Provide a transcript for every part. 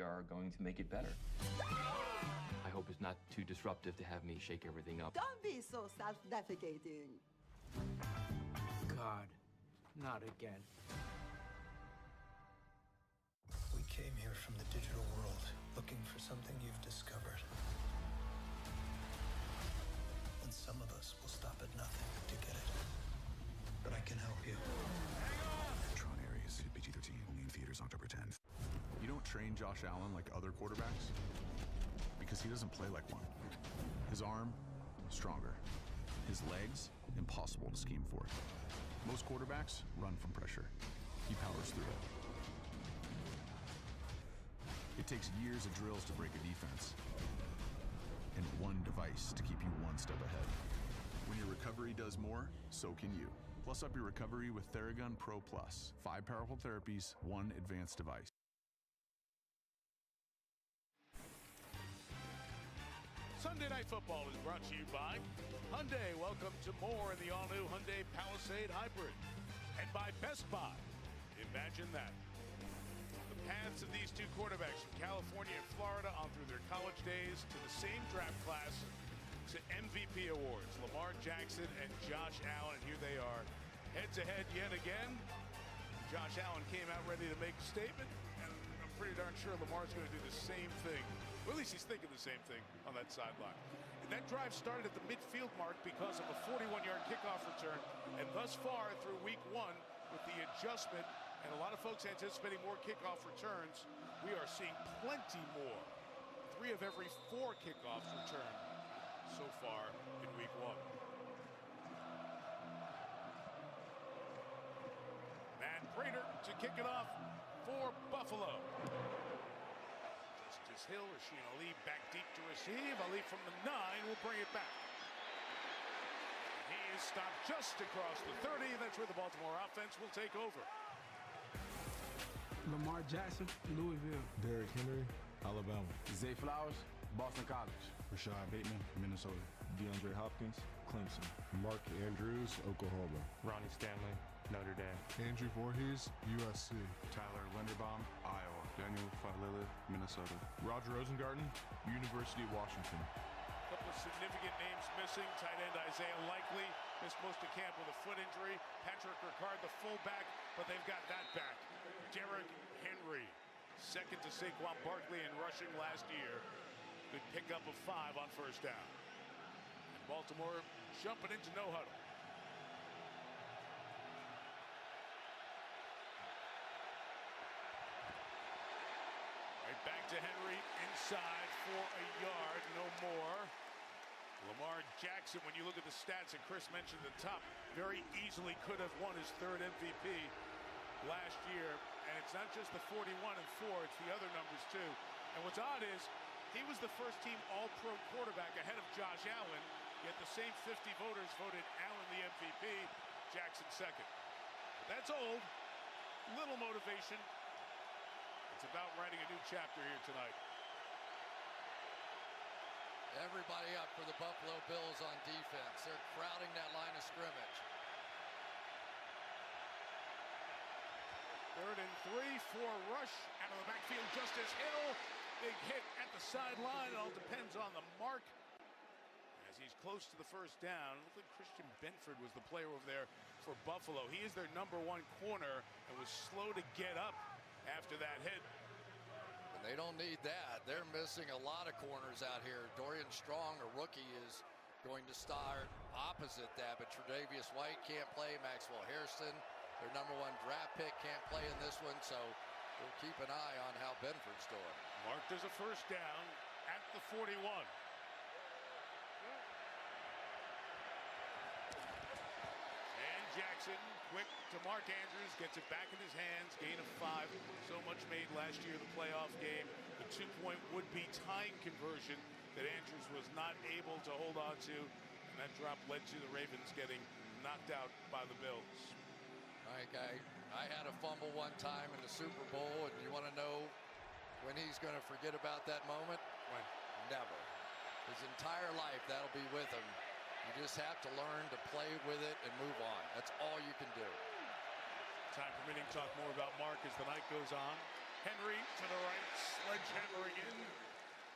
we are going to make it better. I hope it's not too disruptive to have me shake everything up. Don't be so self-defecating. God, not again. We came here from the digital world, looking for something you've discovered. And some of us will stop at nothing to get it. But I can help you. Tron Ares, PG-13, only in theaters October 10th. You don't train Josh Allen like other quarterbacks because he doesn't play like one. His arm, stronger. His legs, impossible to scheme for. Most quarterbacks run from pressure. He powers through it. It takes years of drills to break a defense, and one device to keep you one step ahead. When your recovery does more, so can you. Plus up your recovery with Theragun Pro Plus. 5 powerful therapies, 1 advanced device. Sunday Night Football is brought to you by Hyundai. Welcome to more in the all-new Hyundai Palisade Hybrid. And by Best Buy. Imagine that. The paths of these two quarterbacks from California and Florida on through their college days to the same draft class to MVP awards. Lamar Jackson and Josh Allen. Here they are, head-to-head yet again. Josh Allen came out ready to make a statement, and I'm pretty darn sure Lamar's going to do the same thing. Or at least he's thinking the same thing on that sideline. And that drive started at the midfield mark because of a 41-yard kickoff return. And thus far, through week 1, with the adjustment, and a lot of folks anticipating more kickoff returns, we are seeing plenty more. 3 of every 4 kickoffs returned so far in week 1. Matt Prater to kick it off for Buffalo. Justice Hill, Rasheen Ali back deep to receive. Ali from the 9 will bring it back. He is stopped just across the 30. That's where the Baltimore offense will take over. Lamar Jackson, Louisville. Derrick Henry, Alabama. Zay Flowers, Boston College. Rashad Bateman, Minnesota. DeAndre Hopkins, Clemson. Mark Andrews, Oklahoma. Ronnie Stanley, Notre Dame. Andrew Voorhees, USC. Tyler Linderbaum, Iowa. Daniel Falele, Minnesota. Roger Rosengarten, University of Washington. A couple of significant names missing. Tight end Isaiah Likely missed most of camp with a foot injury. Patrick Ricard, the fullback, but they've got that back. Derrick Henry, second to Saquon Barkley in rushing last year. Good pickup of 5 on first down. And Baltimore jumping into no huddle. Right back to Henry inside for a yard, no more. Lamar Jackson, when you look at the stats that Chris mentioned at the top, very easily could have won his 3rd MVP last year. And it's not just the 41 and 4, it's the other numbers too. And what's odd is he was the first team all-pro quarterback ahead of Josh Allen, yet the same 50 voters voted Allen the MVP, Jackson second. But that's old. Little motivation. It's about writing a new chapter here tonight. Everybody up for the Buffalo Bills on defense. They're crowding that line of scrimmage. 3rd and 3 for Rush out of the backfield. Justice Hill, big hit at the sideline. It all depends on the mark. As he's close to the first down, it looked like Christian Benford was the player over there for Buffalo. He is their #1 corner and was slow to get up after that hit. And they don't need that. They're missing a lot of corners out here. Dorian Strong, a rookie, is going to start opposite that, but Tre'Davious White can't play. Maxwell Hairston, their #1 draft pick, can't play in this one, so we'll keep an eye on how Benford's doing. Marked as a first down at the 41. And Jackson, quick to Mark Andrews, gets it back in his hands, gain of 5. So much made last year, the playoff game. The 2-point would-be tying conversion that Andrews was not able to hold on to. And that drop led to the Ravens getting knocked out by the Bills. Like I had a fumble one time in the Super Bowl, and you want to know when he's going to forget about that moment? When? Never. His entire life, that'll be with him. You just have to learn to play with it and move on. That's all you can do. Time permitting, talk more about Mark as the night goes on. Henry to the right, sledgehammering in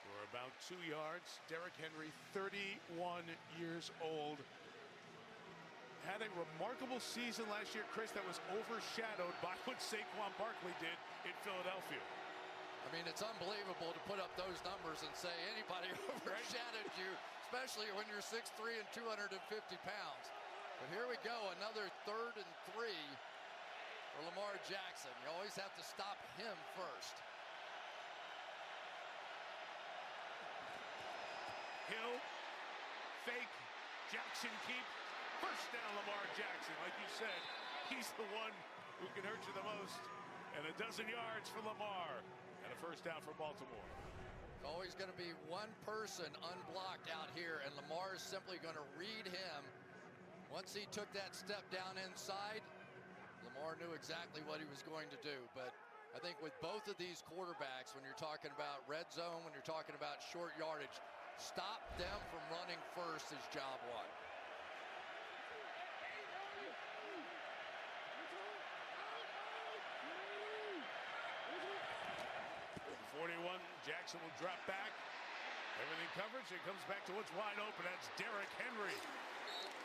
for about 2 yards. Derrick Henry, 31 years old. Had a remarkable season last year, Chris, that was overshadowed by what Saquon Barkley did in Philadelphia. I mean, it's unbelievable to put up those numbers and say anybody overshadowed you, especially when you're 6'3" and 250 pounds. But here we go, another 3rd and 3 for Lamar Jackson. You always have to stop him first. Hill, fake, Jackson keep. First down, Lamar Jackson. Like you said, he's the one who can hurt you the most. And 12 yards for Lamar. And a first down for Baltimore. It's always going to be one person unblocked out here, and Lamar is simply going to read him. Once he took that step down inside, Lamar knew exactly what he was going to do. But I think with both of these quarterbacks, when you're talking about red zone, when you're talking about short yardage, stop them from running first is job one. 41, Jackson will drop back. Everything covered, so it comes back to what's wide open. That's Derrick Henry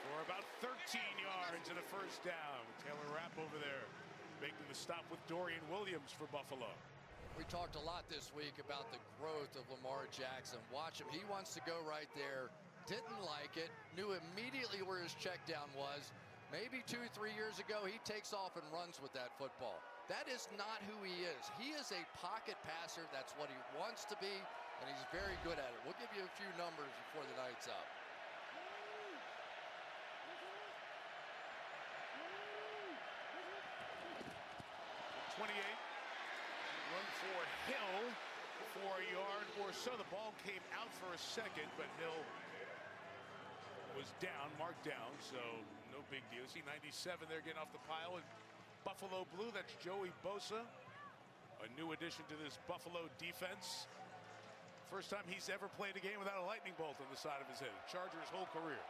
for about 13 yards and a first down. Taylor Rapp over there making the stop with Dorian Williams for Buffalo. We talked a lot this week about the growth of Lamar Jackson. Watch him. He wants to go right there. Didn't like it. Knew immediately where his check down was. Maybe 2-3 years ago, he takes off and runs with that football. That is not who he is. He is a pocket passer. That's what he wants to be, and he's very good at it. We'll give you a few numbers before the night's up. 28, run for Hill for a yard or so. The ball came out for a second, but Hill was down, marked down, so no big deal. See 97 there getting off the pile. And Buffalo blue, that's Joey Bosa, a new addition to this Buffalo defense. First time he's ever played a game without a lightning bolt on the side of his head. Chargers' whole career.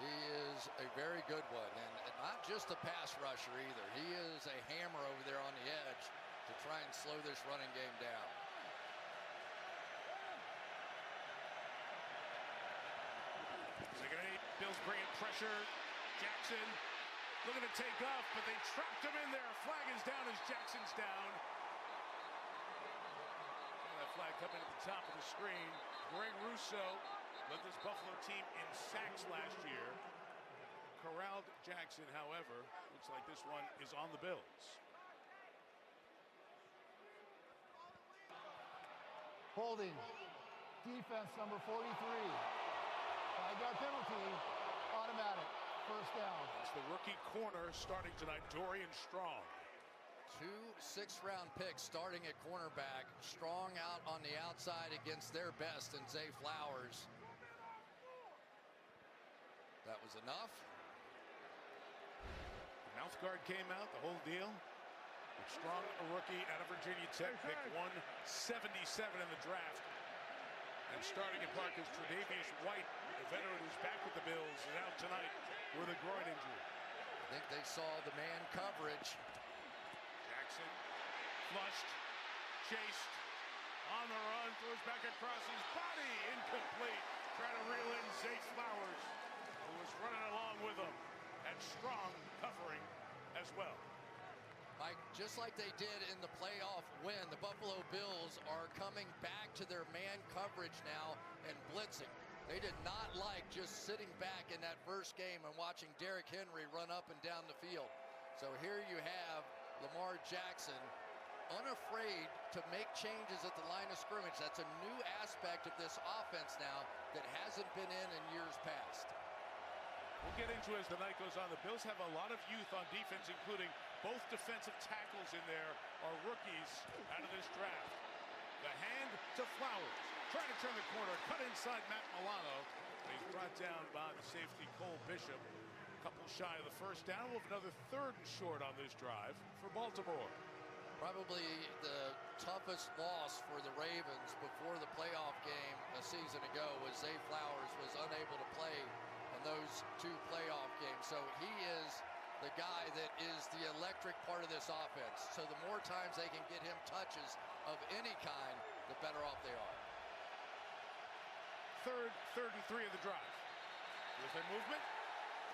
He is a very good one, and not just a pass rusher either. He is a hammer over there on the edge to try and slow this running game down. Second and 8, Bills bringing pressure. Jackson looking to take off, but they trapped him in there. Flag is down as Jackson's down. That flag coming at the top of the screen. Greg Russo led this Buffalo team in sacks last year. Corralled Jackson, however. Looks like this one is on the Bills. Holding. Defense number 43. 5-yard penalty. Automatic. First down. It's the rookie corner starting tonight, Dorian Strong. 2 6th-round picks starting at cornerback. Strong out on the outside against their best in Zay Flowers. That was enough. The mouth guard came out, the whole deal. But Strong, a rookie out of Virginia Tech, picked 177 in the draft. And starting at park is Tre'Davious White, the veteran who's back with the Bills, and out tonight with a groin injury. I think they saw the man coverage. Jackson flushed, chased, on the run, throws back across his body, incomplete. Trying to reel in Zay Flowers, who was running along with him, and Strong covering as well. Mike, just like they did in the playoff win, the Buffalo Bills are coming back to their man coverage now and blitzing. They did not like just sitting back in that first game and watching Derrick Henry run up and down the field. So here you have Lamar Jackson unafraid to make changes at the line of scrimmage. That's a new aspect of this offense now that hasn't been in years past. We'll get into it as the night goes on. The Bills have a lot of youth on defense, including both defensive tackles in there are rookies out of this draft. The hand to Flowers, trying to turn the corner, cut inside Matt Milano. He's brought down by the safety Cole Bishop. A couple shy of the first down. We'll have another 3rd and short on this drive for Baltimore. Probably the toughest loss for the Ravens before the playoff game a season ago was Zay Flowers was unable to play in those 2 playoff games. So he is the guy that is the electric part of this offense. So the more times they can get him touches of any kind, the better off they are. Third and 3 of the drive. With their movement,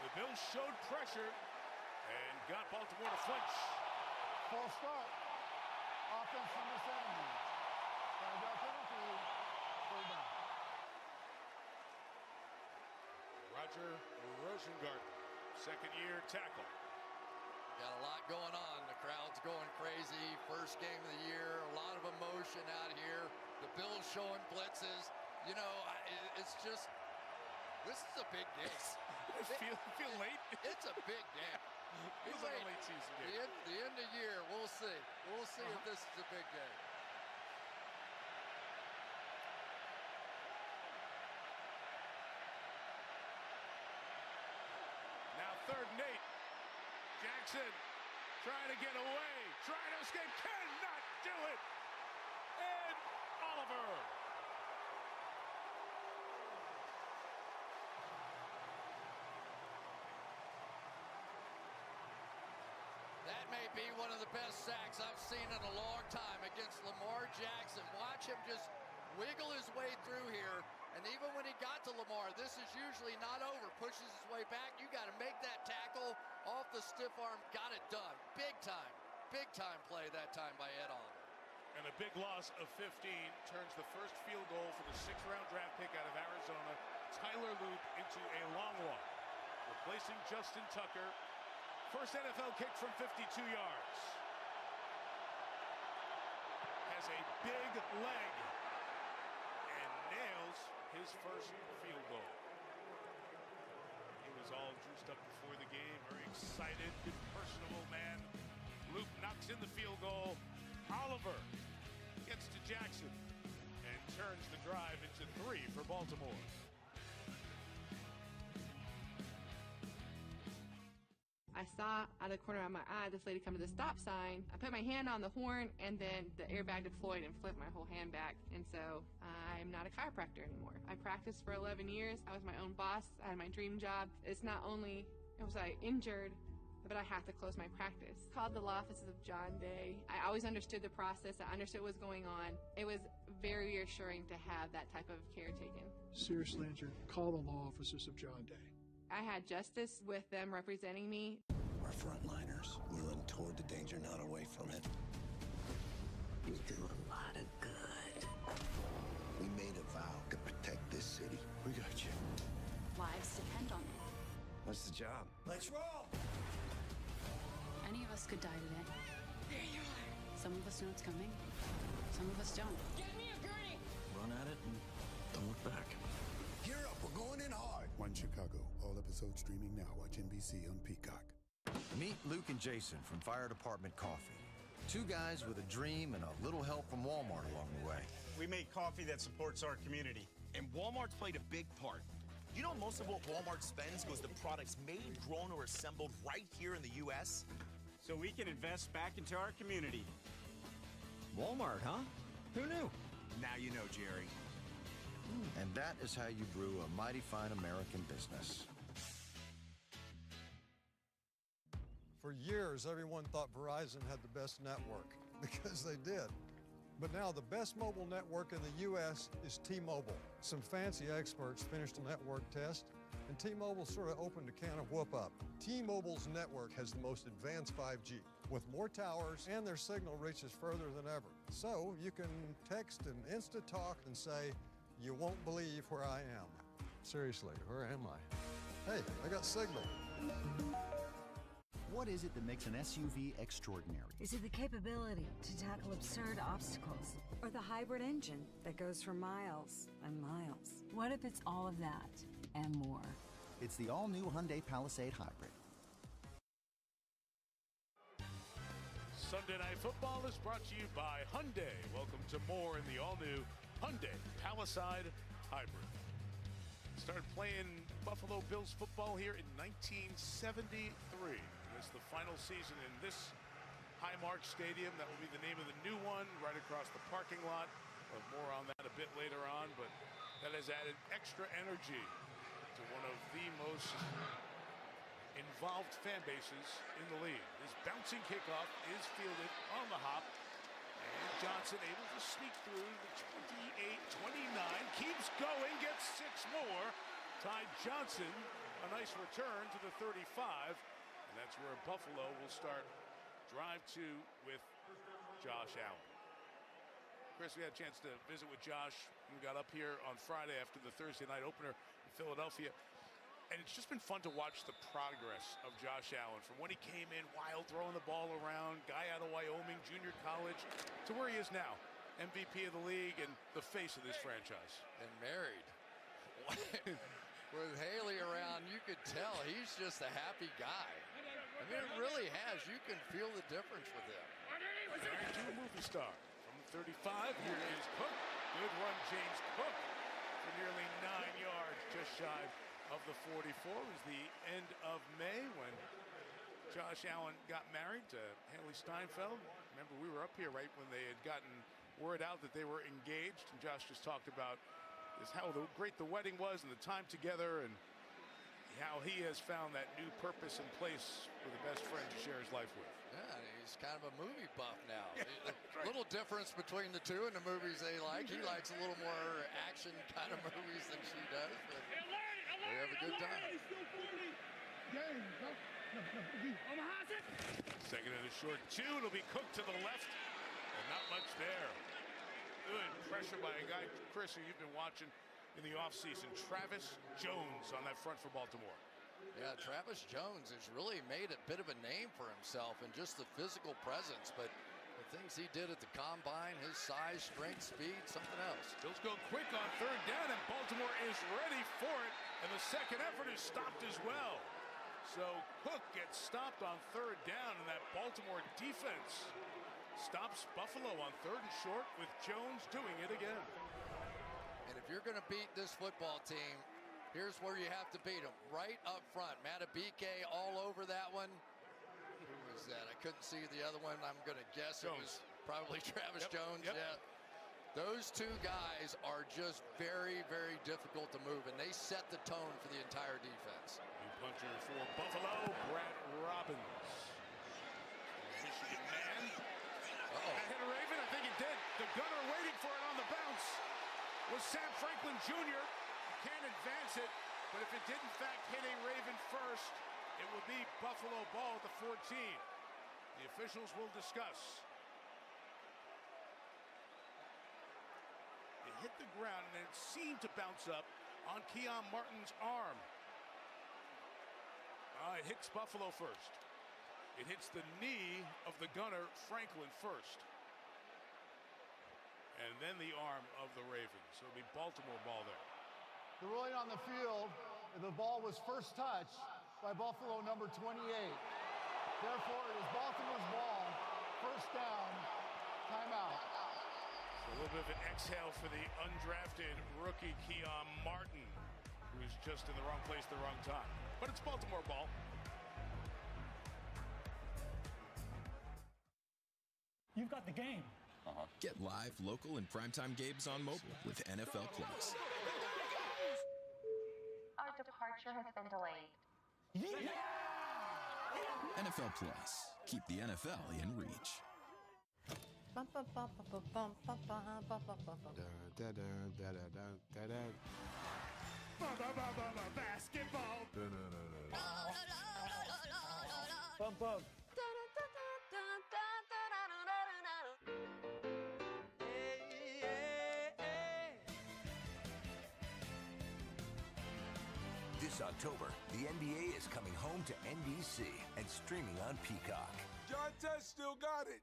the Bills showed pressure and got Baltimore to flinch. False start. Offense number 70. Got penalty. Third down. Roger Rosengarten, second-year tackle. Got a lot going on. The crowd's going crazy. First game of the year. A lot of emotion out here. The Bills showing blitzes. You know, it's just, this is a big game. feel late? It's a big game. Feels like a late season game. The end of year, we'll see. We'll see if this is a big game. Now 3rd and 8. Jackson trying to get away, trying to escape, cannot do it. And Oliver. That may be one of the best sacks I've seen in a long time against Lamar Jackson. Watch him just wiggle his way through here. And even when he got to Lamar, this is usually not over. Pushes his way back. You got to make that tackle off the stiff arm. Got it done. Big time play that time by Ed Oliver. And a big loss of 15 turns the first field goal for the 6th-round draft pick out of Arizona, Tyler Loop, into a long one, replacing Justin Tucker. First NFL kick from 52 yards. Has a big leg and nails his first field goal. He was all juiced up before the game, very excited, good personable man. Luke knocks in the field goal. Oliver gets to Jackson and turns the drive into 3 for Baltimore. I saw out of the corner of my eye this lady come to the stop sign. I put my hand on the horn, and then the airbag deployed and flipped my whole hand back. And so I'm not a chiropractor anymore. I practiced for 11 years. I was my own boss. I had my dream job. It's not only was I injured, but I have to close my practice. Called the law offices of John Day. I always understood the process. I understood what was going on. It was very reassuring to have that type of care taken. Seriously injured, call the law offices of John Day. I had justice with them representing me. We're frontliners, willing toward the danger, not away from it. You do a lot of good. We made a vow to protect this city. We got you. Lives depend on it. What's the job? Let's roll! Any of us could die today. There you are. Some of us know it's coming. Some of us don't. Get me a gurney! Run at it and don't look back. Gear up, we're going in hard. One Chicago, all episodes streaming now. Watch NBC on Peacock. Meet Luke and Jason from Fire Department Coffee. 2 guys with a dream and a little help from Walmart along the way. We make coffee that supports our community. And Walmart's played a big part. You know most of what Walmart spends goes to products made, grown, or assembled right here in the U.S.? So we can invest back into our community. Walmart, huh? Who knew? Now you know, Jerry. And that is how you brew a mighty fine American business. For years, everyone thought Verizon had the best network, because they did. But now the best mobile network in the U.S. is T-Mobile. Some fancy experts finished a network test, and T-Mobile sort of opened a can of whoop-up. T-Mobile's network has the most advanced 5G, with more towers, and their signal reaches further than ever. So you can text and Insta-talk and say, "You won't believe where I am." Seriously, where am I? Hey, I got signal. What is it that makes an SUV extraordinary? Is it the capability to tackle absurd obstacles? Or the hybrid engine that goes for miles and miles? What if it's all of that and more? It's the all-new Hyundai Palisade Hybrid. Sunday Night Football is brought to you by Hyundai. Welcome to more in the all-new Hyundai Palisade Hybrid. Started playing Buffalo Bills football here in 1973. It's the final season in this Highmark Stadium. That will be the name of the new one, right across the parking lot. We'll have more on that a bit later on, but that has added extra energy to one of the most involved fan bases in the league. This bouncing kickoff is fielded on the hop. And Johnson able to sneak through the 28-29. Keeps going, gets 6 more. Ty Johnson, a nice return to the 35. And that's where Buffalo will start drive 2 with Josh Allen. Chris, we had a chance to visit with Josh. We got up here on Friday after the Thursday night opener in Philadelphia. And it's just been fun to watch the progress of Josh Allen from when he came in wild, throwing the ball around, guy out of Wyoming, junior college, to where he is now, MVP of the league and the face of this franchise. And married. With Haley around, you could tell he's just a happy guy. I mean, it really has. You can feel the difference with him. Married to a movie star. From the 35, here is Cook. Good run, James Cook, for nearly 9 yards, just shy of the 44. It was the end of May when Josh Allen got married to Haley Steinfeld. Remember, we were up here right when they had gotten word out that they were engaged, and Josh just talked about how great the wedding was and the time together, and how he has found that new purpose and place for the best friend to share his life with. Yeah, he's kind of a movie buff now. A little difference between the two in the movies they like. He likes a little more action kind of movies than she does, but they have a good time. Second and a short 2. It'll be Cook to the left, and not much there. Good pressure by a guy, Chris, who you've been watching in the offseason. Travis Jones on that front for Baltimore. Yeah, Travis Jones has really made a bit of a name for himself and just the physical presence, but the things he did at the combine, his size, strength, speed, something else. Bills go quick on 3rd down, and Baltimore is ready for it, and the second effort is stopped as well. So Cook gets stopped on 3rd down, and that Baltimore defense stops Buffalo on 3rd and short, with Jones doing it again. And if you're going to beat this football team, here's where you have to beat them. Right up front. Matabike all over that one. Who was that? I couldn't see the other one. I'm going to guess Jones. It was probably Travis Jones. Yep. Yeah. Those two guys are just very, very difficult to move, and they set the tone for the entire defense. New puncher for Buffalo, Brad Robbins. Michigan man. That hit a Raven? I think it did. The gunner waiting for it on the bounce was Sam Franklin Jr. Can't advance it, but if it did in fact hit a Raven first, it will be Buffalo ball at the 14. The officials will discuss. It hit the ground and it seemed to bounce up on Keon Martin's arm. It hits Buffalo first. It hits the knee of the gunner, Franklin, first. And then the arm of the Ravens. So it'll be Baltimore ball there. The ruling on the field, the ball was first touched by Buffalo number 28. Therefore, it is Baltimore's ball, first down, timeout. So a little bit of an exhale for the undrafted rookie Keon Martin, who's just in the wrong place at the wrong time. But it's Baltimore ball. You've got the game. Get live, local, and primetime games on mobile with NFL Plus. Our departure has been delayed. Yeah! NFL Plus. Keep the NFL in reach. Basketball. Bump, bump. This October, the NBA is coming home to NBC and streaming on Peacock. John Test still got it.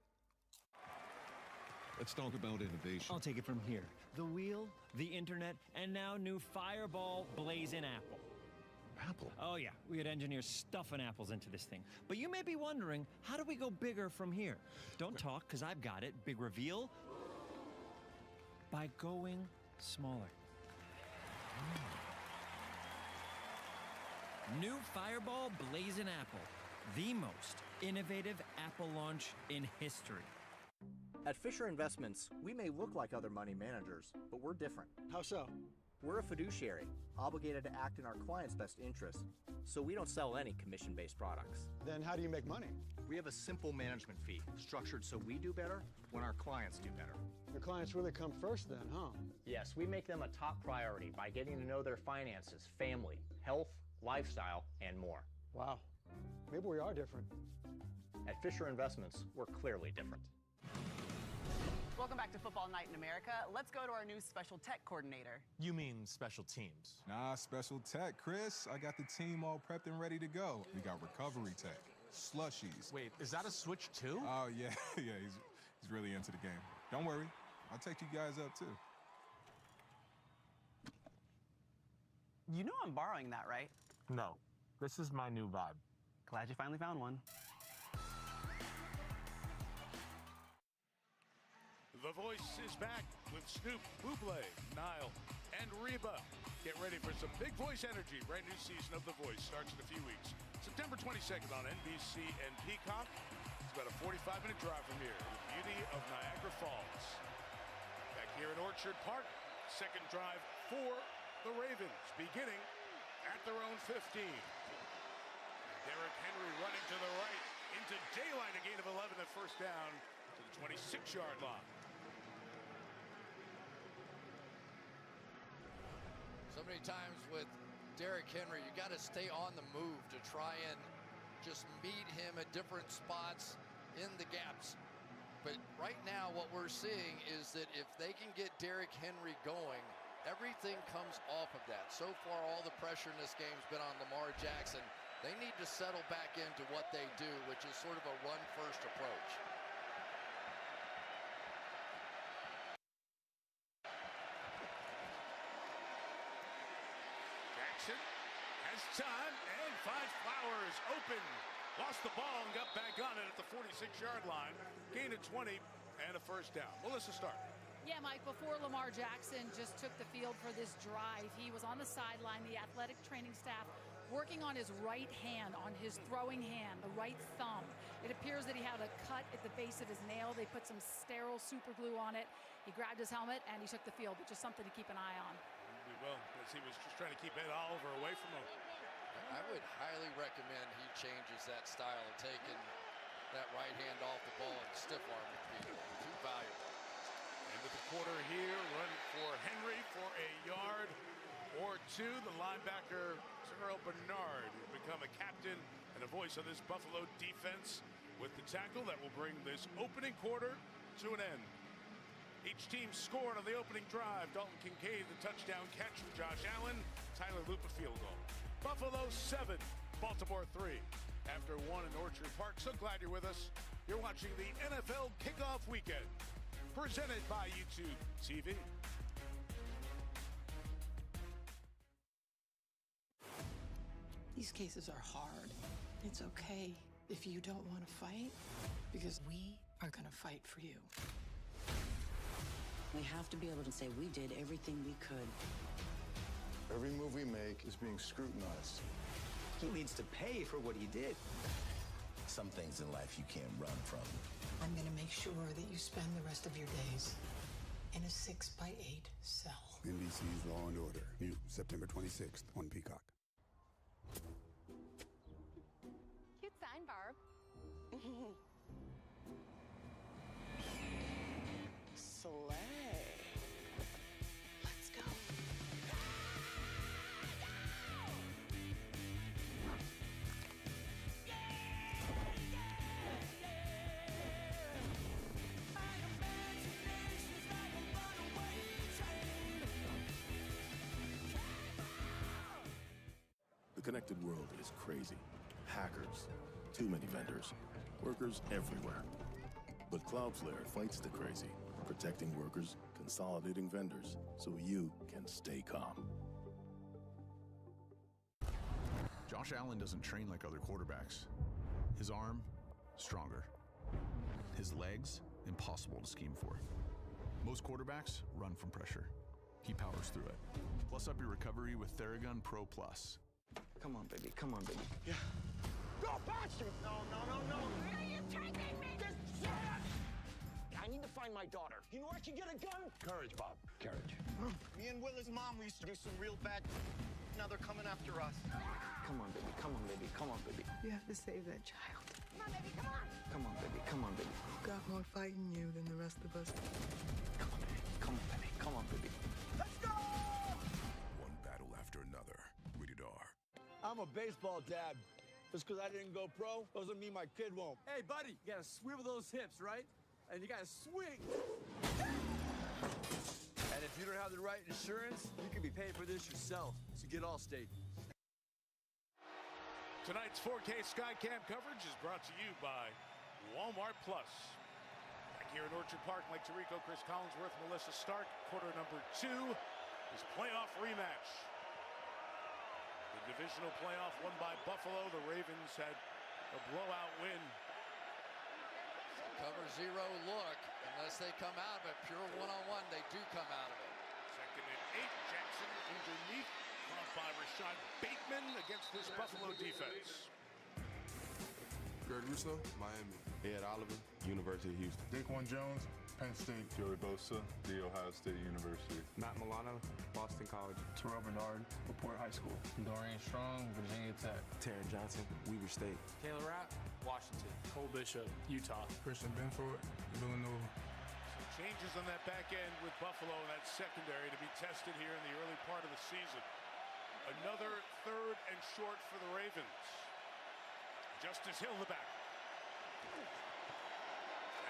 Let's talk about innovation. I'll take it from here. The wheel, the internet, and now new Fireball Blazing Apple. Apple? Oh yeah, we had engineers stuffing apples into this thing. But you may be wondering, how do we go bigger from here? Don't talk, because I've got it. Big reveal. By going smaller. New Fireball Blazing Apple. The most innovative Apple launch in history. At Fisher Investments, we may look like other money managers, but we're different. How so? We're a fiduciary, obligated to act in our clients' best interest, so we don't sell any commission-based products. Then how do you make money? We have a simple management fee, structured so we do better when our clients do better. Your clients really come first then, huh? Yes, we make them a top priority by getting to know their finances, family, health, lifestyle, and more. Wow. Maybe we are different. At Fisher Investments, we're clearly different. Welcome back to Football Night in America. Let's go to our new special tech coordinator. You mean special teams? Nah, special tech, Chris. I got the team all prepped and ready to go. We got recovery tech, slushies. Wait, is that a switch too? Oh, yeah, yeah, he's really into the game. Don't worry, I'll take you guys up too. You know I'm borrowing that, right? No, this is my new vibe. Glad you finally found one. The Voice is back with Snoop, Bublé, Nile, and Reba. Get ready for some big voice energy. Brand new season of The Voice starts in a few weeks. September 22nd on NBC and Peacock. It's about a 45-minute drive from here. The beauty of Niagara Falls. Back here in Orchard Park, second drive for the Ravens, beginning at their own 15. Derrick Henry running to the right into daylight, a gain of 11 at first down to the 26-yard line. So many times with Derrick Henry, you got to stay on the move to try and just meet him at different spots in the gaps. But right now what we're seeing is that if they can get Derrick Henry going, everything comes off of that. So far, all the pressure in this game has been on Lamar Jackson. They need to settle back into what they do, which is sort of a run-first approach. Jackson has time and finds Flowers open. Lost the ball and got back on it at the 46-yard line. Gain of 20 and a first down. Melissa Stark. Yeah, Mike, before Lamar Jackson just took the field for this drive, he was on the sideline, the athletic training staff working on his right hand, on his throwing hand, the right thumb. It appears that he had a cut at the base of his nail. They put some sterile super glue on it. He grabbed his helmet and he took the field, which is something to keep an eye on. Well, as he was just trying to keep Ed Oliver away from him. I would highly recommend he changes that style of taking that right hand off the ball and stiff arm would be too valuable. End of the quarter here, run for Henry for a yard or two. The linebacker, Terrell Bernard, will become a captain and a voice of this Buffalo defense with the tackle that will bring this opening quarter to an end. Each team scored on the opening drive. Dalton Kincaid, the touchdown catch from Josh Allen. Tyler Loop, a field goal. Buffalo 7, Baltimore 3. After one in Orchard Park, so glad you're with us. You're watching the NFL Kickoff Weekend, presented by YouTube TV. These cases are hard. It's okay if you don't want to fight, because we are going to fight for you. We have to be able to say we did everything we could. Every move we make is being scrutinized. He needs to pay for what he did. Some things in life you can't run from. I'm going to make sure that you spend the rest of your days in a 6x8 cell. NBC's Law and Order, new September 26th on Peacock. Cute sign, Barb. Slay. Let's go. The connected world is crazy. Hackers, too many vendors, workers everywhere. But Cloudflare fights the crazy, protecting workers, consolidating vendors, so you can stay calm. Josh Allen doesn't train like other quarterbacks. His arm, stronger. His legs, impossible to scheme for. Most quarterbacks run from pressure. He powers through it. Plus up your recovery with Theragun Pro Plus. Come on, baby. Come on, baby. Yeah. Go, bastard! No. Where are you taking me? Just shut up! I I need to find my daughter. You know where I can get a gun? Courage, Bob. Courage. Me and Willa's mom, we used to do some real bad. Now they're coming after us. Come on, baby. Come on, baby. Come on, baby. You have to save that child. Come on, baby, come on. Come on, baby. Come on, baby. Got more fight in you than the rest of us. Come on, baby. Come on, baby. Come on, baby. Let's go! One battle after another. Rated R. I'm a baseball dad. Just because I didn't go pro doesn't mean my kid won't. Hey, buddy, you gotta swivel those hips, right? And you gotta swing. And if you don't have the right insurance, you can be paying for this yourself. So get Allstate. Tonight's 4K Skycam coverage is brought to you by Walmart Plus. Back here in Orchard Park, Mike Tirico, Chris Collinsworth, Melissa Stark. Quarter number 2 is playoff rematch. The divisional playoff won by Buffalo. The Ravens had a blowout win. Cover 0 look. Unless they come out of it, pure one-on-one, they do come out of it. Second and 8, Jackson underneath. Caught by Rashad Bateman against this Buffalo defense. Greg Russo, Miami. Ed Oliver, University of Houston. Daquan Jones, Penn State. Joey Bosa, The Ohio State University. Matt Milano, Boston College. Terrell Bernard, LaPorte High School. Dorian Strong, Virginia Tech. Taryn Johnson, Weber State. Taylor Rapp, Washington. Cole Bishop, Utah. Christian Benford, Villanova. Changes on that back end with Buffalo and that secondary to be tested here in the early part of the season. Another 3rd and short for the Ravens. Justice Hill the back.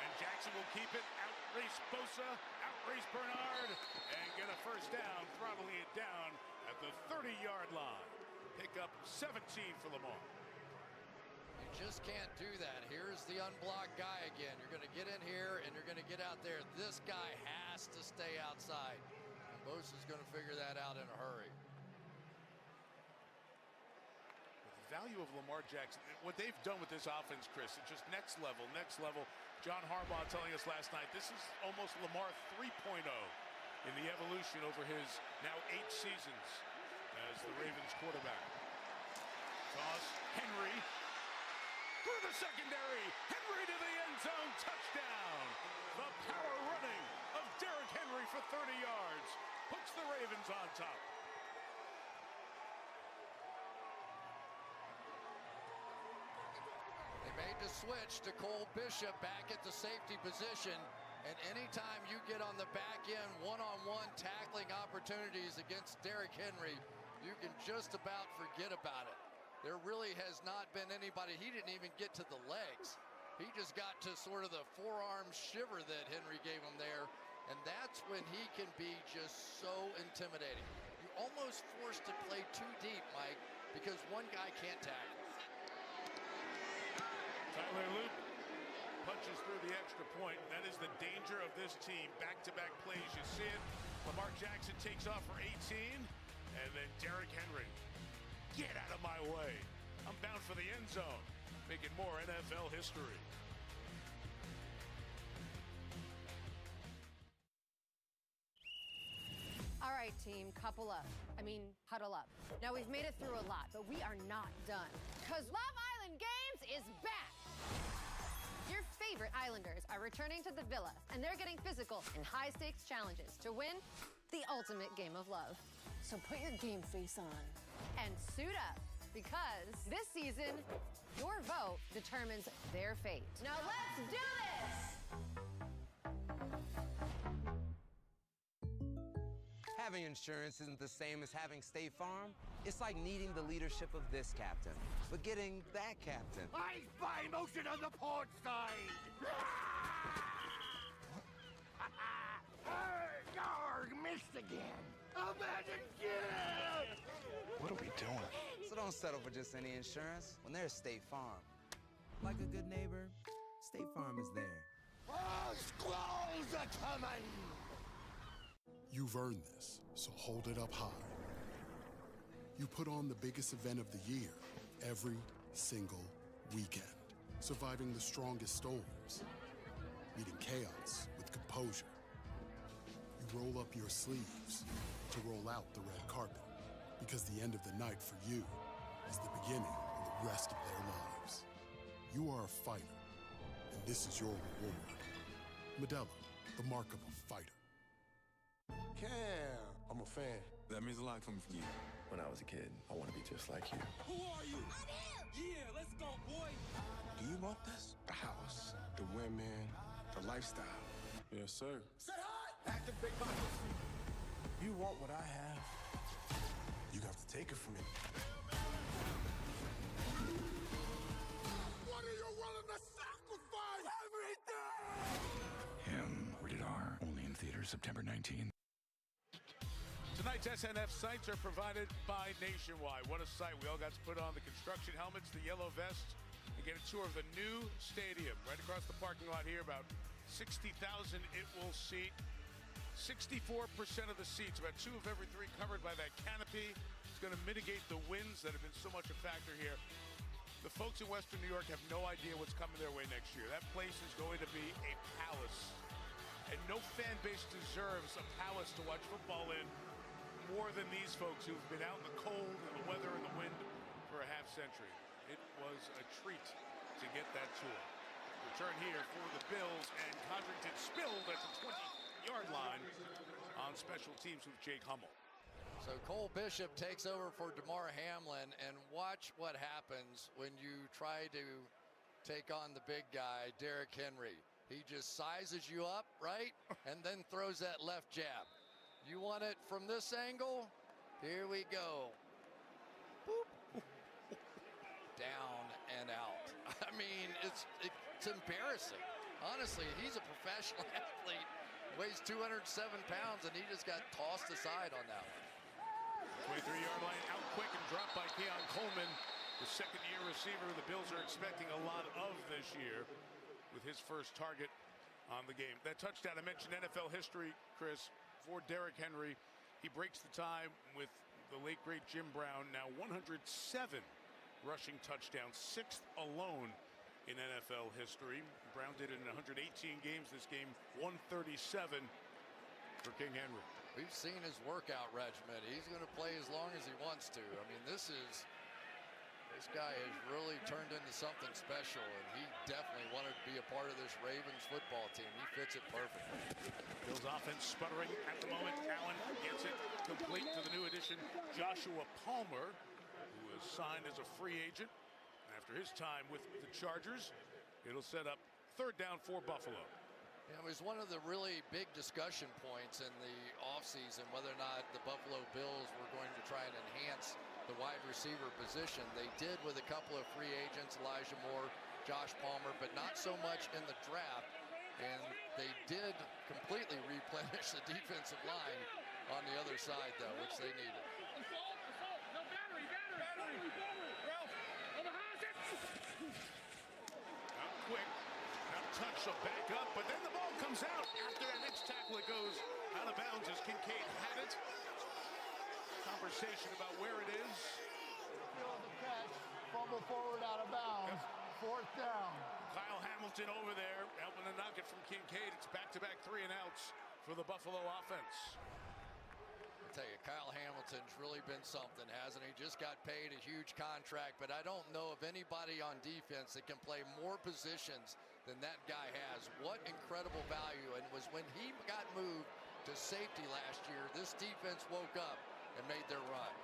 And Jackson will keep it. Outrace Bosa, outrace Bernard, and get a first down, throttling it down at the 30-yard line. Pick up 17 for Lamar. You just can't do that. Here's the unblocked guy again. You're going to get in here, and you're going to get out there. This guy has to stay outside. And Bosa's going to figure that out in a hurry. The value of Lamar Jackson, what they've done with this offense, Chris, it's just next level, next level. John Harbaugh telling us last night, this is almost Lamar 3.0 in the evolution over his now 8 seasons as the Ravens quarterback. Toss, Henry, through the secondary, Henry to the end zone, touchdown. The power running of Derrick Henry for 30 yards puts the Ravens on top. Made the switch to Cole Bishop back at the safety position. And anytime you get on the back end, one-on-one tackling opportunities against Derrick Henry, you can just about forget about it. There really has not been anybody. He didn't even get to the legs. He just got to sort of the forearm shiver that Henry gave him there. And that's when he can be just so intimidating. You're almost forced to play too deep, Mike, because one guy can't tackle. Tyler Luke punches through the extra point. That is the danger of this team. Back-to-back plays, you see it. Lamar Jackson takes off for 18, and then Derrick Henry. Get out of my way. I'm bound for the end zone, making more NFL history. All right, team, huddle up. Now, we've made it through a lot, but we are not done. Because Love Island Games is back! Your favorite Islanders are returning to the Villa, and they're getting physical in high-stakes challenges to win the ultimate game of love. So put your game face on and suit up, because this season, your vote determines their fate. Now let's do this! Having insurance isn't the same as having State Farm. It's like needing the leadership of this captain, but getting that captain. I spy motion on the port side! Yarg, missed again! Imagine again! What are we doing? So don't settle for just any insurance when there's State Farm. Like a good neighbor, State Farm is there. Oh, squalls are coming! You've earned this, so hold it up high. You put on the biggest event of the year every single weekend, surviving the strongest storms, meeting chaos with composure. You roll up your sleeves to roll out the red carpet, because the end of the night for you is the beginning of the rest of their lives. You are a fighter, and this is your reward. Modelo, the mark of a fighter. Cam, I'm a fan. That means a lot coming from you. When I was a kid, I want to be just like you. Who are you? I'm him! Yeah, let's go, boy. Do you want this? The house, the women, the lifestyle. Yes, sir. Say hi! Activate my pussy. You want what I have, you have to take it from me. What are you willing to sacrifice? Everything! Him. Rated R. Only in theaters September 19th. Tonight's SNF sights are provided by Nationwide. What a sight. We all got to put on the construction helmets, the yellow vests, and get a tour of the new stadium. Right across the parking lot here, about 60,000 it will seat. 64% of the seats, about 2 of every 3 covered by that canopy. It's going to mitigate the winds that have been so much a factor here. The folks in Western New York have no idea what's coming their way next year. That place is going to be a palace. And no fan base deserves a palace to watch football in more than these folks who've been out in the cold and the weather and the wind for a half century. It was a treat to get that tour. Return here for the Bills, and Codrington spilled at the 20-yard line on special teams with Jake Hummel. So Cole Bishop takes over for DeMar Hamlin, and watch what happens when you try to take on the big guy, Derrick Henry. He just sizes you up, right? And then throws that left jab. You want it from this angle? Here we go. Boop. Down and out. I mean, it's embarrassing. Honestly, he's a professional athlete. Weighs 207 pounds, and he just got tossed aside on that one. 23-yard line out quick and dropped by Keon Coleman, the second-year receiver the Bills are expecting a lot of this year with his first target on the game. That touchdown, I mentioned NFL history, Chris, for Derrick Henry. He breaks the tie with the late, great Jim Brown. Now 107 rushing touchdowns, 6th alone in NFL history. Brown did it in 118 games. This game, 137 for King Henry. We've seen his workout regimen. He's going to play as long as he wants to. I mean, this guy has really turned into something special, and he definitely wanted to be a part of this Ravens football team. He fits it perfectly. Bills offense sputtering at the moment. Allen gets it complete to the new addition, Joshua Palmer, who was signed as a free agent after his time with the Chargers. It'll set up 3rd down for Buffalo. Yeah, it was one of the really big discussion points in the offseason, whether or not the Buffalo Bills were going to try and enhance the wide receiver position. They did with a couple of free agents, Elijah Moore, Josh Palmer, but not so much in the draft. And they did completely replenish the defensive line on the other side, though, which they needed. Out quick, not touch, so back up, but then the ball comes out. After that next tackle, it goes out of bounds as Kincaid had it. Conversation about where it is. Field the catch, fumble forward out of bounds, 4th down. Kyle Hamilton over there helping to knock it from Kincaid. It's back-to-back 3 and outs for the Buffalo offense. I tell you, Kyle Hamilton's really been something, hasn't he? Just got paid a huge contract, but I don't know of anybody on defense that can play more positions than that guy has. What incredible value, and was when he got moved to safety last year, this defense woke up and made their run.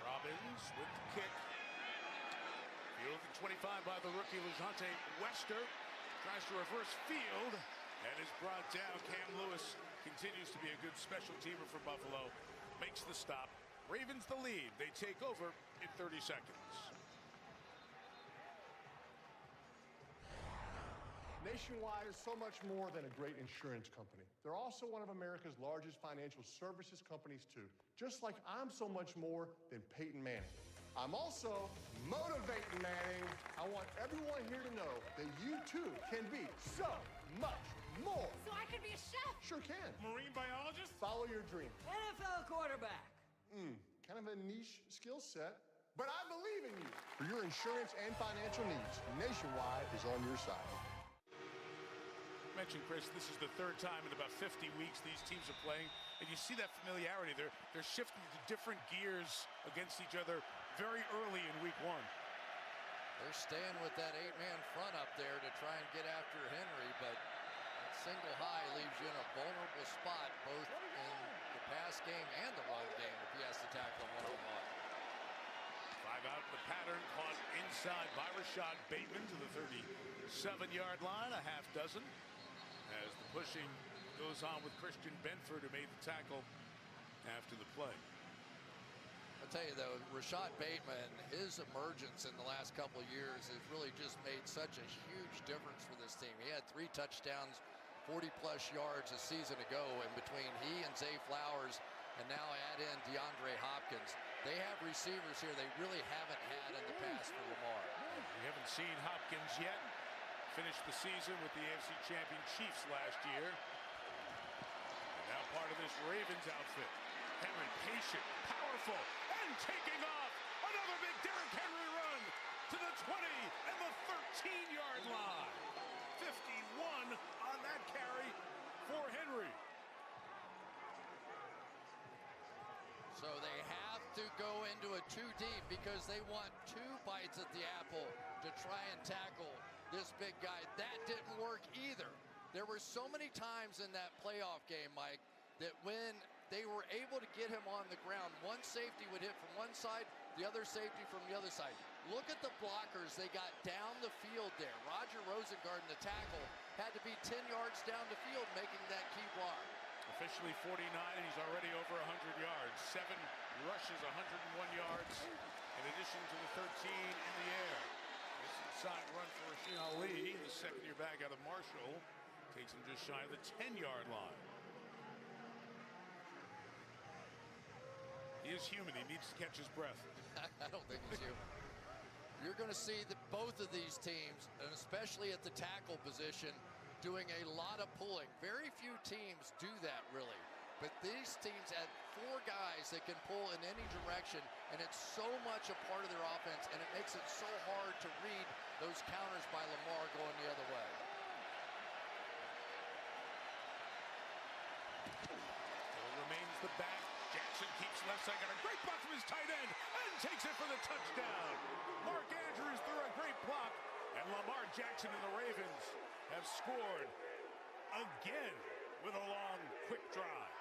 Robbins with the kick. Field at 25 by the rookie Lejante Wester. Tries to reverse field and is brought down. Cam Lewis continues to be a good special teamer for Buffalo. Makes the stop. Ravens the lead. They take over in 30 seconds. Nationwide is so much more than a great insurance company. They're also one of America's largest financial services companies, too. Just like I'm so much more than Peyton Manning. I'm also motivating Manning. I want everyone here to know that you, too, can be so much more. So I could be a chef. Sure can. Marine biologist? Follow your dream. NFL quarterback. Kind of a niche skill set, but I believe in you. For your insurance and financial needs, Nationwide is on your side. Mentioned, Chris, this is the 3rd time in about 50 weeks these teams are playing, and you see that familiarity. They're shifting to different gears against each other very early in week 1. They're staying with that 8-man front up there to try and get after Henry, but that single high leaves you in a vulnerable spot, both in the pass game and the run game, if he has to tackle him one-on-one. 5 out in the pattern, caught inside by Rashad Bateman to the 37-yard line, a half dozen, as the pushing goes on with Christian Benford, who made the tackle after the play. I'll tell you though, Rashad Bateman, his emergence in the last couple of years has really just made such a huge difference for this team. He had 3 touchdowns, 40-plus yards a season ago, and between he and Zay Flowers, and now add in DeAndre Hopkins, they have receivers here they really haven't had in the past for Lamar. We haven't seen Hopkins yet. Finished the season with the AFC champion Chiefs last year. And now part of this Ravens outfit. Henry, patient, powerful, and taking off. Another big Derrick Henry run to the 20 and the 13-yard line. 51 on that carry for Henry. So they have to go into a 2 deep because they want 2 bites at the apple to try and tackle this big guy. That didn't work either. There were so many times in that playoff game, Mike, that when they were able to get him on the ground, one safety would hit from one side, the other safety from the other side. Look at the blockers they got down the field there. Roger Rosengarten, the tackle, had to be 10 yards down the field making that key block. Officially 49, and he's already over 100 yards. 7 rushes, 101 yards, in addition to the 13 in the air. This inside run for Rasheen Ali, the second-year back out of Marshall, takes him just shy of the 10-yard line. He is human. He needs to catch his breath. I don't think he's human. You're going to see that both of these teams, and especially at the tackle position, doing a lot of pulling. Very few teams do that, really. But these teams had 4 guys that can pull in any direction, and it's so much a part of their offense, and it makes it so hard to read those counters by Lamar going the other way. Still remains the back. Jackson keeps left side, got a great block from his tight end, and takes it for the touchdown. Mark Andrews threw a great block, and Lamar Jackson and the Ravens have scored again with a long, quick drive.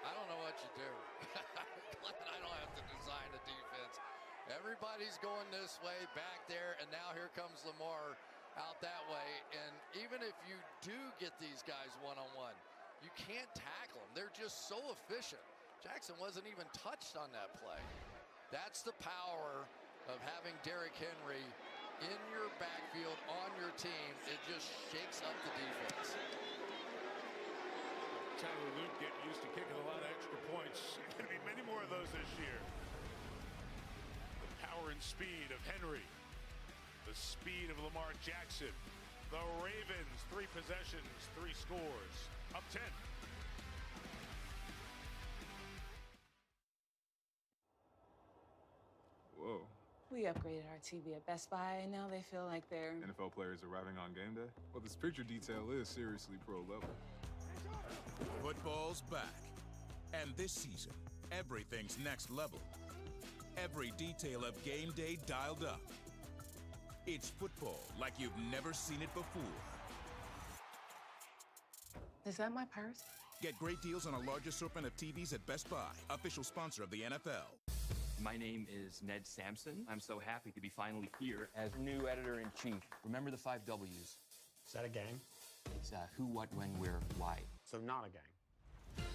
I don't know what you do. I don't have to design a defense. Everybody's going this way, back there, and now here comes Lamar out that way. And even if you do get these guys one-on-one, you can't tackle them. They're just so efficient. Jackson wasn't even touched on that play. That's the power of having Derrick Henry in your backfield on your team. It just shakes up the defense. Tyler Luke getting used to kicking a lot of extra points. There's going to be many more of those this year. The power and speed of Henry. The speed of Lamar Jackson. The Ravens, 3 possessions, 3 scores. Up 10. Whoa. We upgraded our TV at Best Buy, and now they feel like they're NFL players arriving on game day? Well, this picture detail is seriously pro level. Football's back. And this season, everything's next level. Every detail of game day dialed up. It's football like you've never seen it before. Is that my purse? Get great deals on a large assortment of TVs at Best Buy, official sponsor of the NFL. My name is Ned Sampson. I'm so happy to be finally here as new editor-in-chief. Remember the 5 W's. Is that a gang? It's who, what, when, where, why. So not a gang.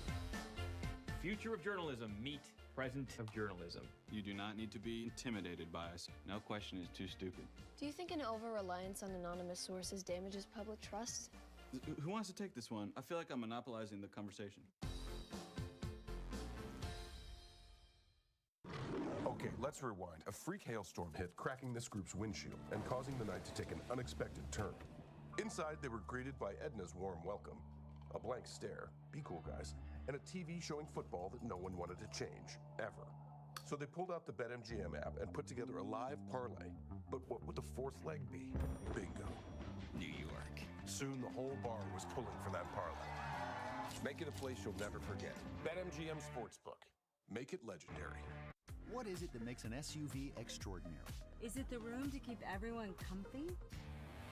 Future of journalism, meet present of journalism. You do not need to be intimidated by us. No question is too stupid. Do you think an over-reliance on anonymous sources damages public trust? Who wants to take this one? I feel like I'm monopolizing the conversation. Okay, let's rewind. A freak hailstorm hit, cracking this group's windshield and causing the night to take an unexpected turn. Inside, they were greeted by Edna's warm welcome, a blank stare, be cool guys, and a TV showing football that no one wanted to change, ever. So they pulled out the BetMGM app and put together a live parlay. But what would the 4th leg be? Bingo. New York. Soon the whole bar was pulling for that parlay. Make it a place you'll never forget. BetMGM Sportsbook. Make it legendary. What is it that makes an SUV extraordinary? Is it the room to keep everyone comfy?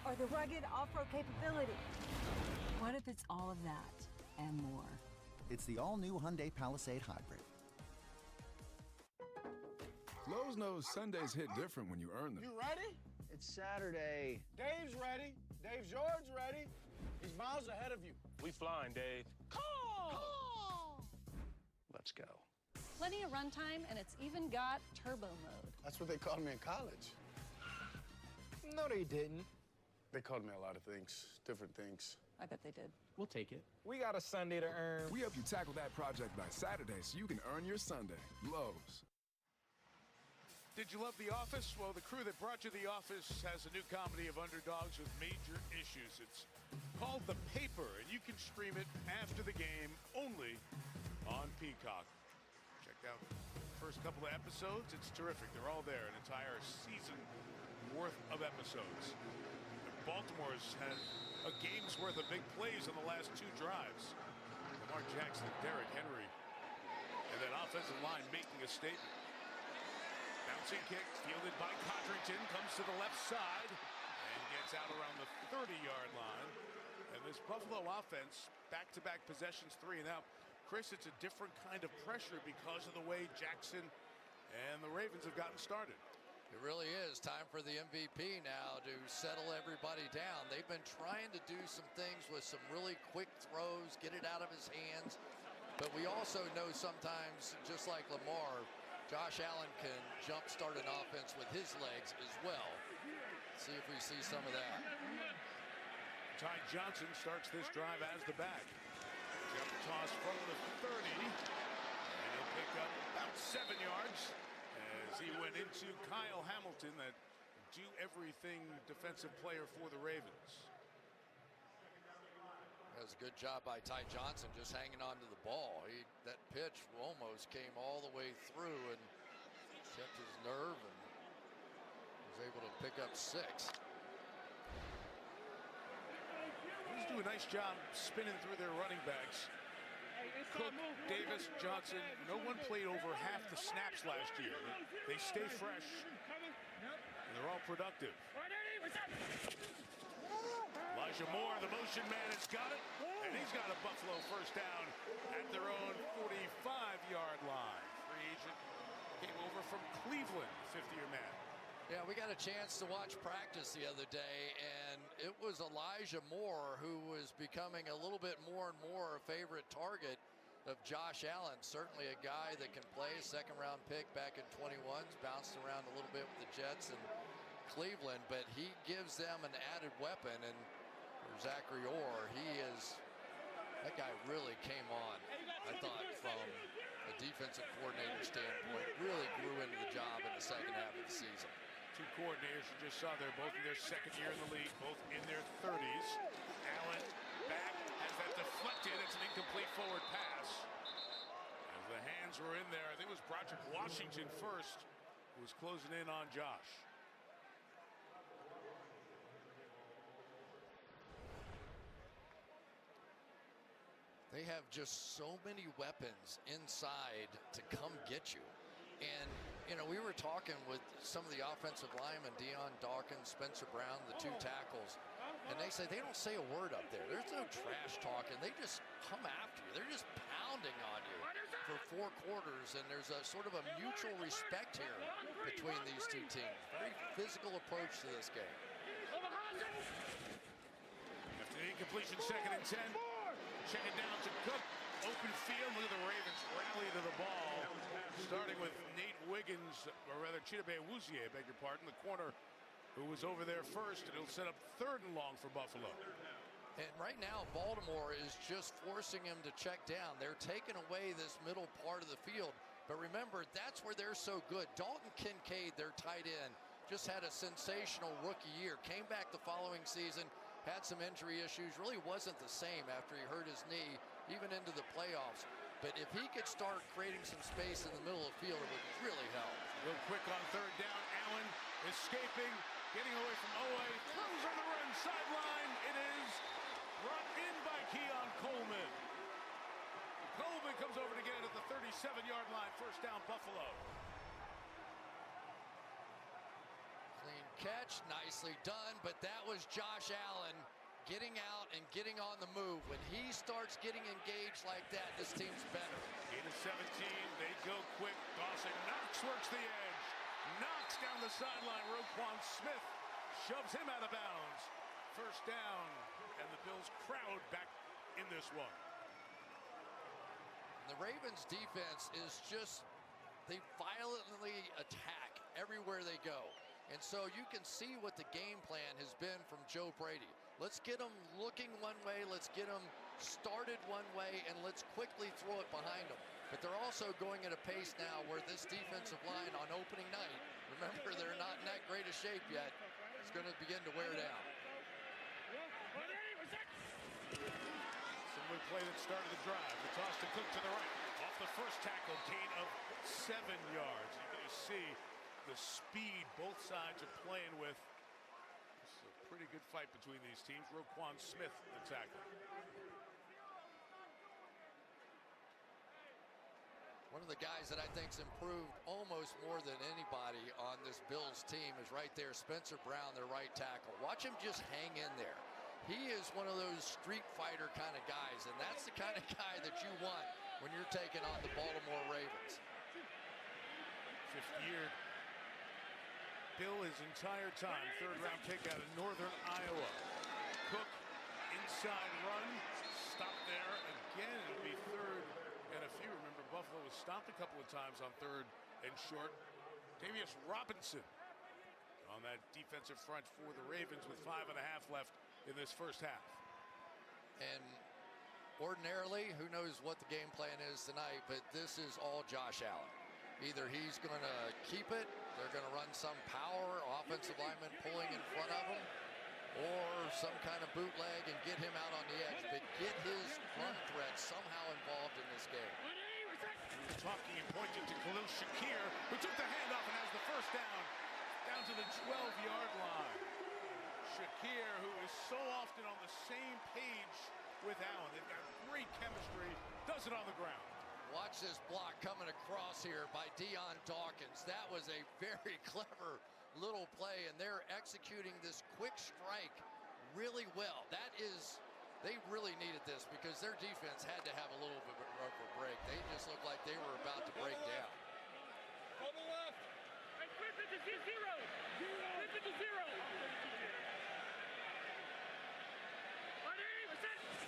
Or the rugged off-road capability? What if it's all of that and more? It's the all-new Hyundai Palisade Hybrid. Lowe's knows Sundays hit different when you earn them. You ready? It's Saturday. Dave's ready. Dave George ready. He's miles ahead of you. We flying, Dave. Call! Let's go. Plenty of runtime, and it's even got turbo mode. That's what they called me in college. No, they didn't. They called me a lot of things, different things. I bet they did. We'll take it. We got a Sunday to earn. We help you tackle that project by Saturday so you can earn your Sunday. Lowe's. Did you love The Office? Well, the crew that brought you The Office has a new comedy of underdogs with major issues. It's called The Paper, and you can stream it after the game only on Peacock. Check out the first couple of episodes. It's terrific. They're all there, an entire season worth of episodes. Baltimore's had a game's worth of big plays on the last two drives. Lamar Jackson, Derrick Henry, and that offensive line making a statement. Bouncing kick fielded by Codrington, comes to the left side and gets out around the 30-yard line. And this Buffalo offense, back-to-back possessions, 3 and out. Chris, it's a different kind of pressure because of the way Jackson and the Ravens have gotten started. It really is time for the MVP now to settle everybody down. They've been trying to do some things with some really quick throws, get it out of his hands. But we also know sometimes, just like Lamar, Josh Allen can jumpstart an offense with his legs as well. Let's see if we see some of that. Ty Johnson starts this drive as the back. Jump toss from the 30. And he'll pick up about 7 yards as he went into Kyle Hamilton, that do-everything defensive player for the Ravens. That was a good job by Ty Johnson, just hanging on to the ball. That pitch almost came all the way through and kept his nerve and was able to pick up 6. He's doing a nice job spinning through their running backs. Cook, Davis, Johnson, no one played over half the snaps last year. They stay fresh, and they're all productive. Elijah Moore, the motion man, has got it, and he's got a Buffalo first down at their own 45-yard line. Free agent came over from Cleveland, 50-year man. Yeah, we got a chance to watch practice the other day, and it was Elijah Moore who was becoming a little bit more and more a favorite target of Josh Allen. Certainly a guy that can play, second-round pick back in 21s, bounced around a little bit with the Jets and Cleveland, but he gives them an added weapon. And for Zachary Orr, that guy really came on, I thought, from a defensive coordinator standpoint, really grew into the job in the second half of the season. Two coordinators you just saw there, both in their second year in the league, both in their 30s. Allen back, has that deflected. It's an incomplete forward pass. As the hands were in there, I think it was Broderick Washington first who was closing in on Josh. They have just so many weapons inside to come get you. And, you know, we were talking with some of the offensive linemen, Deion Dawkins, Spencer Brown, the 2 tackles, and they say they don't say a word up there. There's no trash talking. They just come after you. They're just pounding on you for 4 quarters, and there's a sort of a mutual respect here between these two teams. Very physical approach to this game. After the incompletion, 2nd and 10. Check it down to Cook. Open field. Look at the Ravens rally to the ball. Starting with Nate Wiggins, or rather Chidobe Awuzie, I beg your pardon, the corner who was over there first. And it'll set up 3rd and long for Buffalo. And right now, Baltimore is just forcing him to check down. They're taking away this middle part of the field. But remember, that's where they're so good. Dalton Kincaid, their tight end, just had a sensational rookie year. Came back the following season, had some injury issues, really wasn't the same after he hurt his knee, even into the playoffs. But if he could start creating some space in the middle of the field, it would really help. Real quick on 3rd down, Allen escaping, getting away from Owe, throws on the run, sideline. It is brought in by Keon Coleman. Coleman comes over to get it at the 36. 7-yard line, first down, Buffalo. Clean catch, nicely done, but that was Josh Allen getting out and getting on the move. When he starts getting engaged like that, this team's better. Gain of 17, they go quick. Dawson Knox works the edge. Knocks down the sideline. Roquan Smith shoves him out of bounds. First down, and the Bills crowd back in this one. The Ravens defense is just, they violently attack everywhere they go. And so you can see what the game plan has been from Joe Brady. Let's get them looking one way, let's get them started one way, and let's quickly throw it behind them. But they're also going at a pace now where this defensive line on opening night, remember they're not in that great a shape yet, it's going to begin to wear down. Similar play that started the drive. The toss to Cook to the right. Off the first tackle, gain of 7 yards. You can see the speed both sides are playing with. It's a pretty good fight between these teams. Roquan Smith, the tackle. One of the guys that I think's improved almost more than anybody on this Bills team is right there, Spencer Brown, their right tackle. Watch him just hang in there. He is one of those street fighter kind of guys, and that's the kind of guy that you want when you're taking on the Baltimore Ravens. 5th year. Bill his entire time, 3rd round pick out of Northern Iowa. Cook, inside run, stop there again. It'll be 3rd and a few. Remember, Buffalo was stopped a couple of times on 3rd and short. Davius Robinson on that defensive front for the Ravens with 5.5 left in this first half. And ordinarily, who knows what the game plan is tonight, but this is all Josh Allen. Either he's going to keep it, they're going to run some power, offensive lineman pulling in front of him, or some kind of bootleg and get him out on the edge, but get his run threat somehow involved in this game. Talking and pointing to Khalil Shakir, who took the handoff and has the first down to the 12-yard line. Shakir, who is so often on the same page with Allen. They've got great chemistry, does it on the ground. Watch this block coming across here by Dion Dawkins. That was a very clever little play, and they're executing this quick strike really well. That is, they really needed this because their defense had to have a little bit of a break. They just looked like they were about to break down. On the left. Hey, Griffin to zero. Griffin to zero.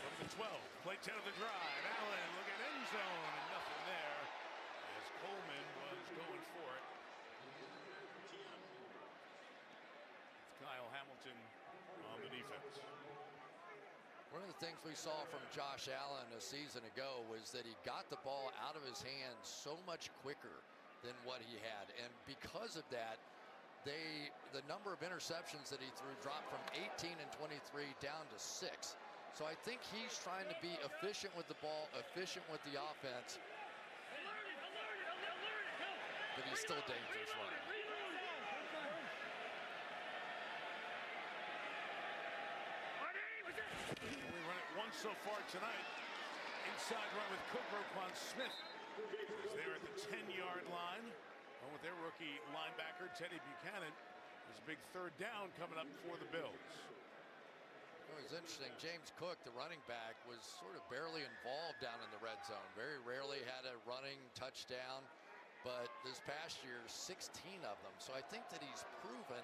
From the 12, play 10 of the drive. Allen look at end zone, and nothing there as Coleman was going for it. It's Kyle Hamilton on the defense. One of the things we saw from Josh Allen a season ago was that he got the ball out of his hands so much quicker than what he had, and because of that, the number of interceptions that he threw dropped from 18 and 23 down to 6. So I think he's trying to be efficient with the ball, efficient with the offense. But he's still dangerous running. We run it once so far tonight. Inside run with Cook. Roquan Smith is there at the 10-yard line. And with their rookie linebacker, Teddy Buchanan, there's a big 3rd down coming up for the Bills. It was interesting. James Cook, the running back, was sort of barely involved down in the red zone. Very rarely had a running touchdown, but this past year, 16 of them. So I think that he's proven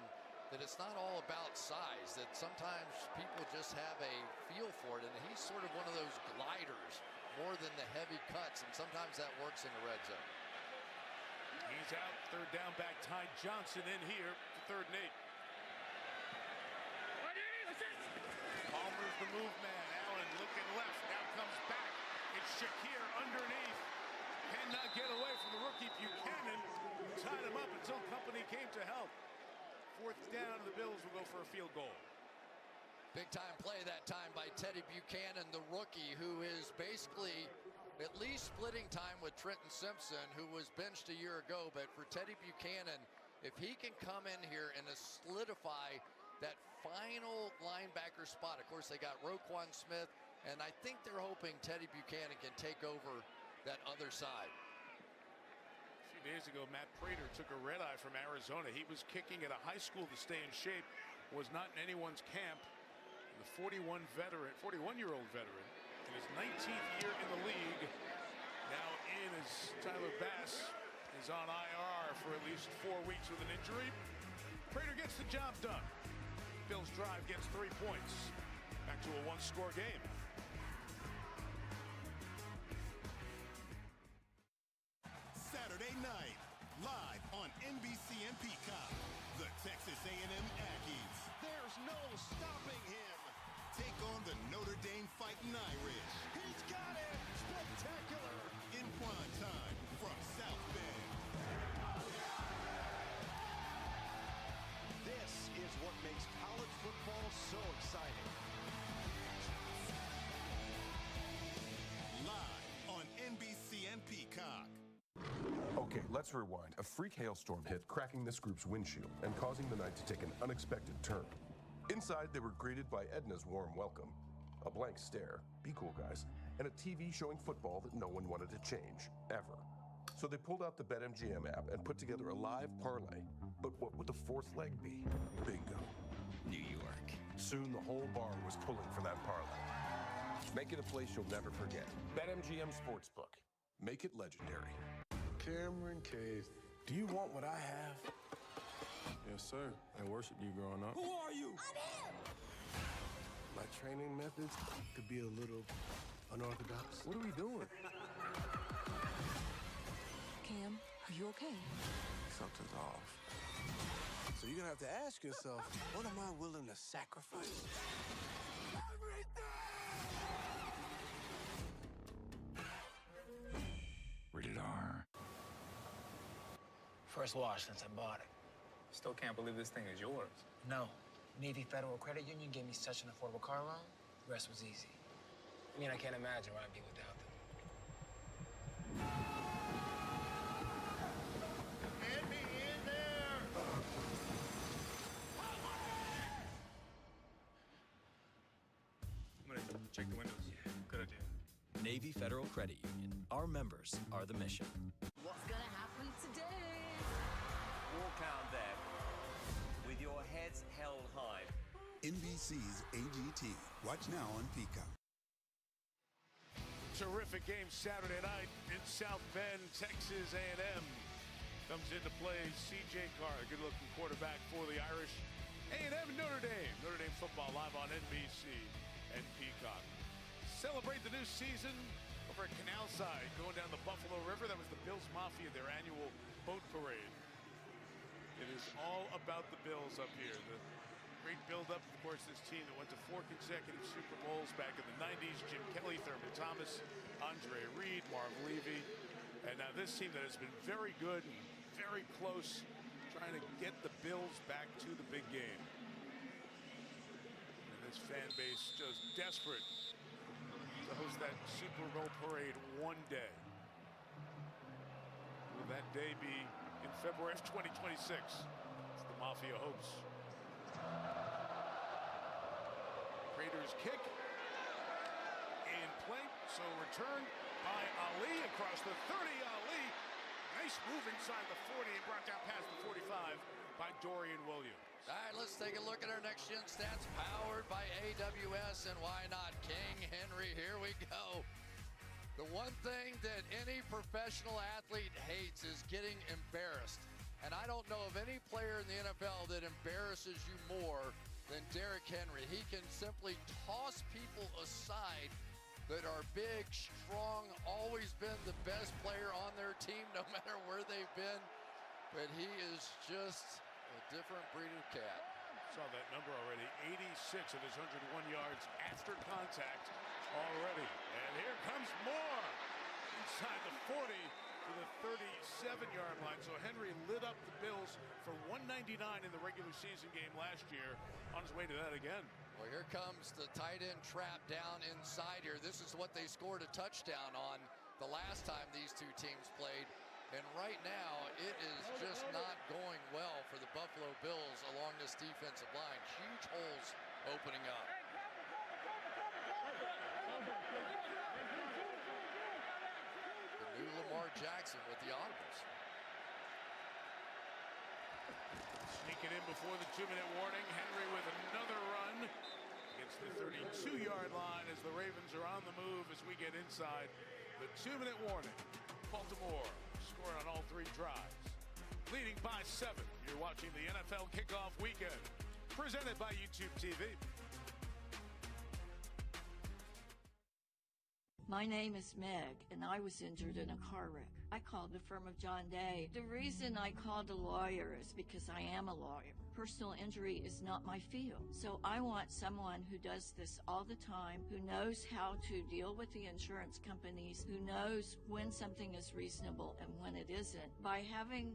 that it's not all about size, that sometimes people just have a feel for it, and he's sort of one of those gliders more than the heavy cuts, and sometimes that works in the red zone. He's out. 3rd down back. Ty Johnson in here for 3rd and 8. Palmer's the move man. Allen looking left. Now comes back. It's Shakir underneath. Cannot get away from the rookie Buchanan. Tied him up until company came to help. 4th down, and the Bills will go for a field goal. Big time play that time by Teddy Buchanan, the rookie, who is basically at least splitting time with Trenton Simpson, who was benched a year ago. But for Teddy Buchanan, if he can come in here and solidify that final linebacker spot. Of course, they got Roquan Smith, and I think they're hoping Teddy Buchanan can take over that other side. Days ago, Matt Prater took a red eye from Arizona. He was kicking at a high school to stay in shape, was not in anyone's camp. The 41-year-old veteran, in his 19th year in the league, now in as Tyler Bass is on IR for at least 4 weeks with an injury. Prater gets the job done. Bills drive gets 3 points. Back to a one-score game. Saturday night, live on NBC and Peacock, the Texas A&M Aggies. There's no stopping him. Take on the Notre Dame Fighting Irish. He's got it! Spectacular! In prime time from South Bend. This is what makes college football so exciting. Live on NBC and Peacock. Okay, let's rewind. A freak hailstorm hit, cracking this group's windshield and causing the night to take an unexpected turn. Inside, they were greeted by Edna's warm welcome, a blank stare, be cool guys, and a TV showing football that no one wanted to change, ever. So they pulled out the BetMGM app and put together a live parlay. But what would the fourth leg be? Bingo. New York. Soon the whole bar was pulling for that parlay. Make it a place you'll never forget. BetMGM Sportsbook. Make it legendary. Cameron Case, do you want what I have? Yes, sir. I worshiped you growing up. Who are you? I'm him! My training methods could be a little unorthodox. What are we doing? Cam, are you okay? Something's off. So you're gonna have to ask yourself, what am I willing to sacrifice? Rated R. First wash since I bought it. Still can't believe this thing is yours. No. Navy Federal Credit Union gave me such an affordable car loan, the rest was easy. I mean, I can't imagine where I'd be without them. Get me in there! I'm gonna check the windows. Yeah, good idea. Navy Federal Credit Union. Our members are the mission. What's gonna happen today? Walk out there with your heads held high. NBC's AGT. Watch now on Peacock. Terrific game Saturday night in South Bend. Texas A&M comes into play. C.J. Carr, a good-looking quarterback for the Irish. A&M and Notre Dame. Notre Dame football live on NBC and Peacock. Celebrate the new season over at Canal Side, going down the Buffalo River. That was the Bills Mafia, their annual boat parade. It is all about the Bills up here. The great build-up, of course, this team that went to 4 consecutive Super Bowls back in the 90s. Jim Kelly, Thurman Thomas, Andre Reed, Marv Levy. And now this team that has been very good and very close, trying to get the Bills back to the big game. And this fan base just desperate to host that Super Bowl parade one day. Will that day be in February of 2026? As the Mafia hopes. Raiders kick in play, so returned by Ali across the 30. Ali, nice move inside the 40 and brought down past the 45 by Dorian Williams. All right, let's take a look at our next gen stats powered by AWS, and why not King Henry? Here we go. The one thing that any professional athlete hates is getting embarrassed. And I don't know of any player in the NFL that embarrasses you more than Derrick Henry. He can simply toss people aside that are big, strong, always been the best player on their team no matter where they've been. But he is just a different breed of cat. Saw that number already, 86 of his 101 yards after contact already. And here comes more inside the 40 to the 37-yard line. So Henry lit up the Bills for 199 in the regular season game last year. On his way to that again. Well, here comes the tight end trap down inside here. This is what they scored a touchdown on the last time these two teams played. And right now, it is just not going well for the Buffalo Bills along this defensive line. Huge holes opening up. The new Lamar Jackson with the audibles. Sneak it in before the 2-minute warning. Henry with another run. Gets the 32-yard line as the Ravens are on the move as we get inside the 2-minute warning. Baltimore scoring on all 3 drives. Leading by 7. You're watching the NFL Kickoff Weekend. Presented by YouTube TV. My name is Meg, and I was injured in a car wreck. I called the firm of John Day. The reason I called a lawyer is because I am a lawyer. Personal injury is not my field, so I want someone who does this all the time, who knows how to deal with the insurance companies, who knows when something is reasonable and when it isn't. By having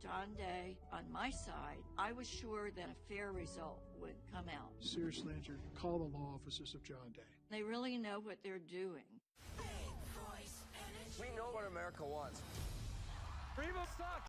John Day on my side, I was sure that a fair result would come out. Seriously injured, call the law offices of John Day. They really know what they're doing. We know what America wants. Primo sucks.